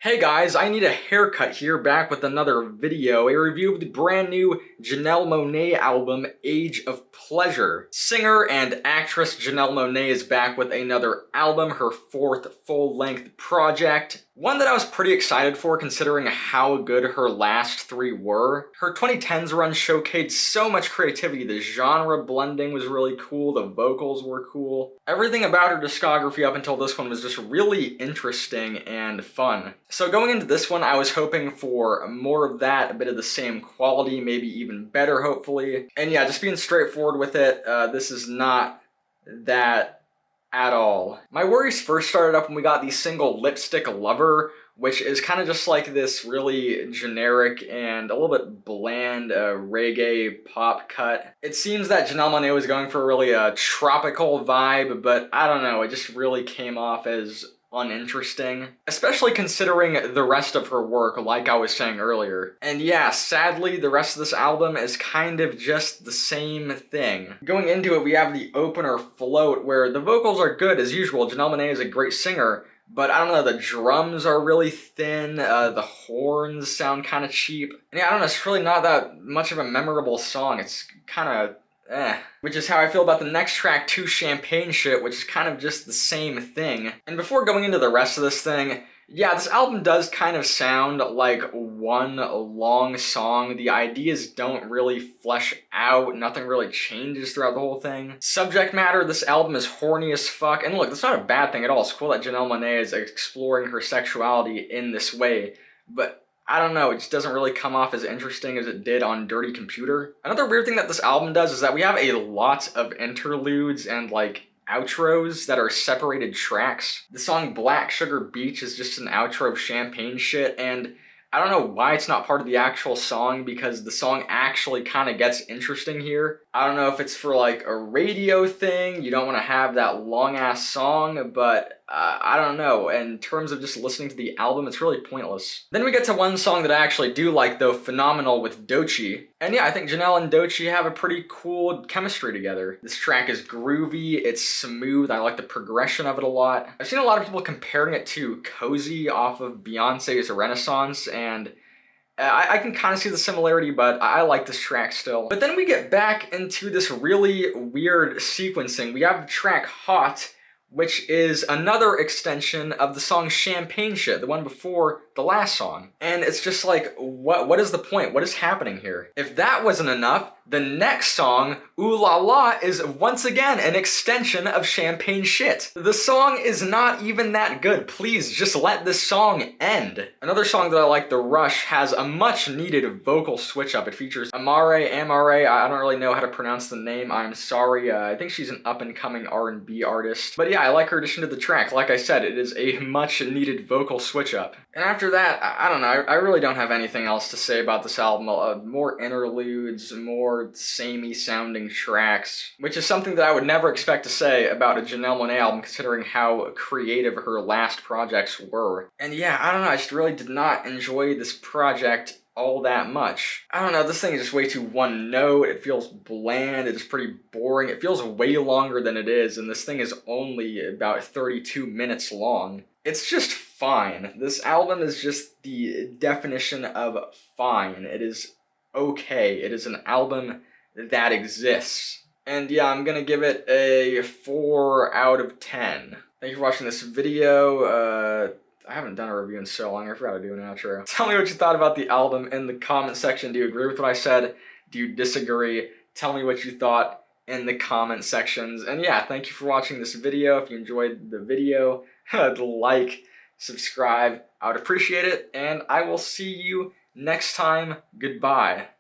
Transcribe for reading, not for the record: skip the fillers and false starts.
Hey guys, I need a haircut here, back with another video, a review of the brand new Janelle Monae album, Age of Pleasure. Singer and actress Janelle Monae is back with another album, her fourth full-length project. One that I was pretty excited for considering how good her last three were. Her 2010s run showcased so much creativity, the genre blending was really cool, the vocals were cool. Everything about her discography up until this one was just really interesting and fun. So going into this one, I was hoping for more of that, a bit of the same quality, maybe even better hopefully. And yeah, just being straightforward with it, this is not that at all. My worries first started up when we got the single Lipstick Lover, which is kind of just like this really generic and a little bit bland reggae pop cut. It seems that Janelle Monae was going for a really tropical vibe, but I don't know, it just really came off as uninteresting, especially considering the rest of her work, like I was saying earlier. And yeah, sadly, the rest of this album is kind of just the same thing. Going into it, we have the opener Float, where the vocals are good as usual. Janelle Monae is a great singer, but I don't know, the drums are really thin, the horns sound kind of cheap. And yeah, I don't know, it's really not that much of a memorable song. It's kind of which is how I feel about the next track, Too Champagne Shit, which is kind of just the same thing. And before going into the rest of this thing, yeah, this album does kind of sound like one long song. The ideas don't really flesh out, nothing really changes throughout the whole thing. Subject matter, this album is horny as fuck, and look, that's not a bad thing at all. It's cool that Janelle Monae is exploring her sexuality in this way, but I don't know, it just doesn't really come off as interesting as it did on Dirty Computer. Another weird thing that this album does is that we have a lot of interludes and like outros that are separated tracks. The song Black Sugar Beach is just an outro of Champagne Shit, and I don't know why it's not part of the actual song because the song actually kind of gets interesting here. I don't know if it's for like a radio thing, you don't want to have that long ass song, but I don't know. In terms of just listening to the album, it's really pointless. Then we get to one song that I actually do like though, Phenomenal with Doechii. And yeah, I think Janelle and Doechii have a pretty cool chemistry together. This track is groovy, it's smooth, I like the progression of it a lot. I've seen a lot of people comparing it to Cozy off of Beyonce's Renaissance, and I can kind of see the similarity, but I like this track still. But then we get back into this really weird sequencing. We have the track Hot, which is another extension of the song Champagne Shit, the one before the last song. And it's just like, what is the point? What is happening here? If that wasn't enough, the next song, Ooh La La, is once again an extension of Champagne Shit. The song is not even that good. Please, just let this song end. Another song that I like, The Rush, has a much needed vocal switch up. It features Amare, I don't really know how to pronounce the name, I'm sorry. I think she's an up and coming R&B artist. But yeah, I like her addition to the track. Like I said, it is a much needed vocal switch up. And after that, I don't know, I really don't have anything else to say about this album. More interludes, more samey sounding tracks, which is something that I would never expect to say about a Janelle Monae album considering how creative her last projects were. And yeah, I don't know, I just really did not enjoy this project all that much. I don't know, this thing is just way too one note, it feels bland, it's pretty boring, it feels way longer than it is, and this thing is only about 32 minutes long. It's just fine. This album is just the definition of fine. It is okay. It is an album that exists. And yeah, I'm gonna give it a 4 out of 10. Thank you for watching this video. I haven't done a review in so long, I forgot to do an outro. Tell me what you thought about the album in the comment section. Do you agree with what I said? Do you disagree? Tell me what you thought in the comment sections. And yeah, thank you for watching this video. If you enjoyed the video, like, subscribe, I would appreciate it, and I will see you next time. Goodbye.